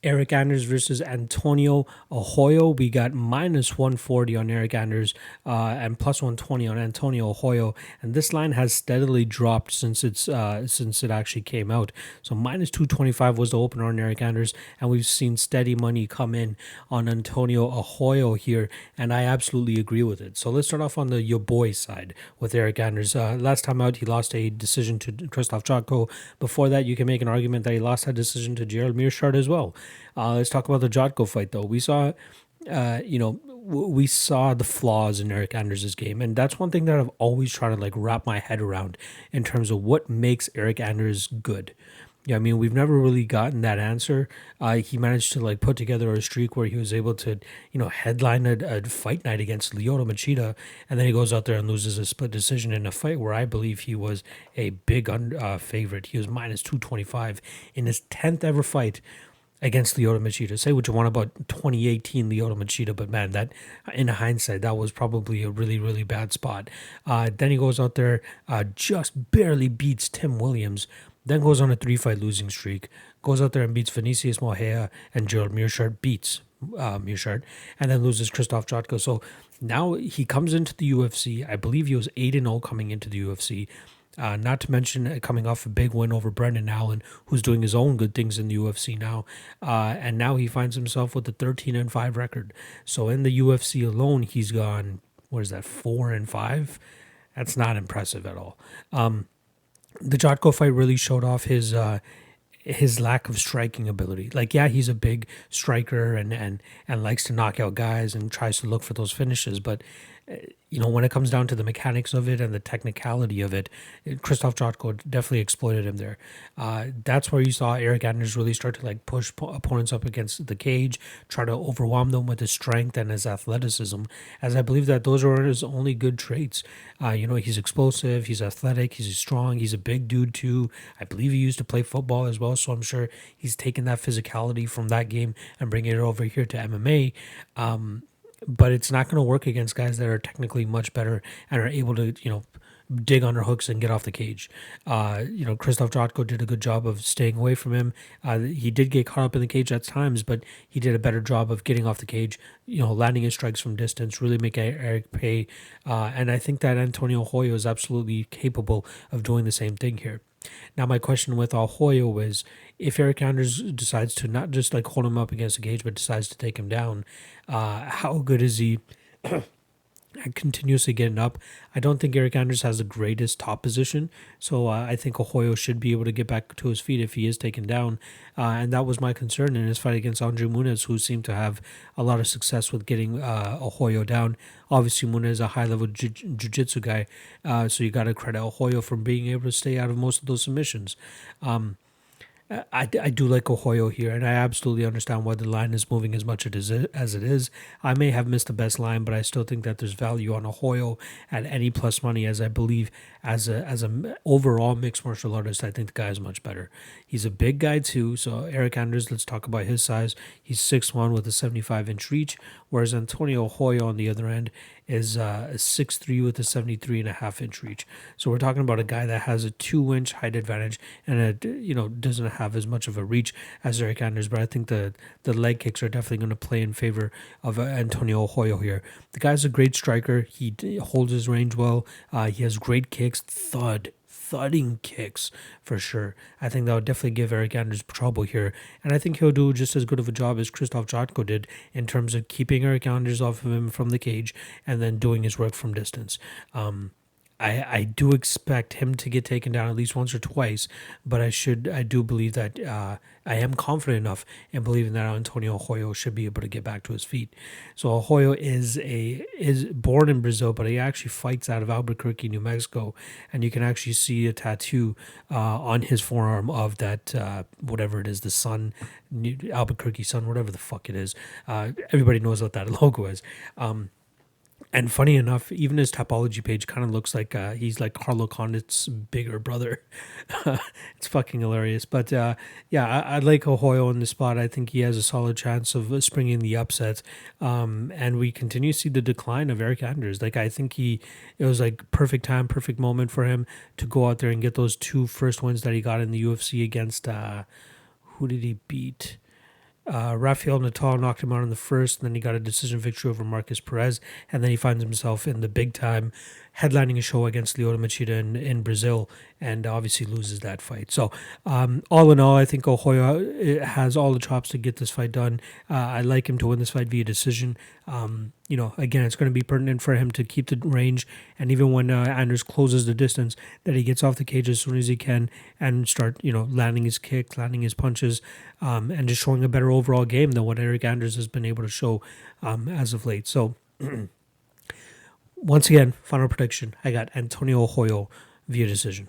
Eryk Anders versus Antonio Arroyo. We got minus 140 on Eryk Anders and plus 120 on Antonio Arroyo. And this line has steadily dropped since it actually came out. So minus 225 was the opener on Eryk Anders, and we've seen steady money come in on Antonio Arroyo here, and I absolutely agree with it. So let's start off on the your boy side with Eryk Anders. Last time out, he lost a decision to Krzysztof Jotko. Before that, you can make an argument that he lost that decision to Gerald Meerschaert as well. Let's talk about the Jotko fight, though. We saw, we saw the flaws in Eryk Anders' game, and that's one thing that I've always tried to like wrap my head around in terms of what makes Eryk Anders good. Yeah, I mean, we've never really gotten that answer. He managed to like put together a streak where he was able to, headline a fight night against Lyoto Machida, and then he goes out there and loses a split decision in a fight where I believe he was a big favorite. He was minus 225 in his 10th ever fight against Lyoto Machida. Say what you want about 2018 Lyoto Machida, but man, that in hindsight, that was probably a really, really bad spot. Then he goes out there, just barely beats Tim Williams, then goes on a 3-fight losing streak, goes out there and beats Vinicius Mojea, and Gerald Meerschaert beats Meerschaert, and then loses Krzysztof Jotko. So now he comes into the UFC. I believe he was 8-0 coming into the UFC. Not to mention coming off a big win over Brendan Allen, who's doing his own good things in the UFC now. And now he finds himself with a 13-5 record. So in the UFC alone, he's gone, 4-5? That's not impressive at all. The Jotko fight really showed off his lack of striking ability. Like, yeah, he's a big striker and likes to knock out guys and tries to look for those finishes, but when it comes down to the mechanics of it and the technicality of it, Krzysztof Jotko definitely exploited him there. That's where you saw Eryk Anders really start to like push opponents up against the cage, try to overwhelm them with his strength and his athleticism, as I believe that those are his only good traits. He's explosive, he's athletic, he's strong, he's a big dude too. I believe he used to play football as well, so I'm sure he's taken that physicality from that game and bringing it over here to MMA. But it's not going to work against guys that are technically much better and are able to, dig under hooks and get off the cage. Krzysztof Jotko did a good job of staying away from him. He did get caught up in the cage at times, but he did a better job of getting off the cage, landing his strikes from distance, really make Eryk pay. And I think that Antonio Arroyo is absolutely capable of doing the same thing here. Now, my question with Arroyo is, if Eryk Anders decides to not just like hold him up against the cage, but decides to take him down, how good is he at continuously getting up? I don't think Eryk Anders has the greatest top position, so I think Arroyo should be able to get back to his feet if he is taken doan. And that was my concern in his fight against Andre Muniz, who seemed to have a lot of success with getting Arroyo down. Obviously, Muniz is a high-level jiu-jitsu guy, so you got to credit Arroyo for being able to stay out of most of those submissions. I do like Arroyo here, and I absolutely understand why the line is moving as much as it is. I may have missed the best line, but I still think that there's value on Arroyo at any plus money, as I believe as a overall mixed martial artist, I think the guy is much better. He's a big guy too, so Eryk Anders, let's talk about his size. He's 6'1" with a 75-inch reach, whereas Antonio Arroyo on the other end is 6'3" with a 73.5-inch reach. So we're talking about a guy that has a 2-inch height advantage and doesn't have as much of a reach as Eryk Anders, but I think the leg kicks are definitely going to play in favor of Antonio Arroyo here. The guy's a great striker. He holds his range well. He has great kicks, thudding kicks for sure. I think that would definitely give Eryk Anders trouble here, and I think he'll do just as good of a job as Krzysztof Jotko did in terms of keeping Eryk Anders off of him from the cage and then doing his work from distance. I do expect him to get taken down at least once or twice, but I do believe that I am confident enough in believing that Antonio Arroyo should be able to get back to his feet. So Arroyo is born in Brazil, but he actually fights out of Albuquerque, New Mexico, and you can actually see a tattoo on his forearm of that whatever it is, the sun, Albuquerque sun, whatever the fuck it is. Everybody knows what that logo is. And funny enough, even his topology page kind of looks like he's like Carlo Condit's bigger brother. It's fucking hilarious. But I like Arroyo in the spot. I think he has a solid chance of springing the upset. And we continue to see the decline of Eryk Anders. Like, I think it was like perfect time, perfect moment for him to go out there and get those 2 first wins that he got in the UFC against, who did he beat? Rafael Natal knocked him out in the first, and then he got a decision victory over Marcus Perez, and then he finds himself in the big time headlining a show against Lyoto Machida in Brazil, and obviously loses that fight. So all in all, I think Ohoyo has all the chops to get this fight done. I like him to win this fight via decision. Again, it's going to be pertinent for him to keep the range, and even when Anders closes the distance, that he gets off the cage as soon as he can and start, landing his kicks, landing his punches, and just showing a better overall game than what Eryk Anders has been able to show as of late. So, once again, final prediction: I got Antonio Arroyo via decision.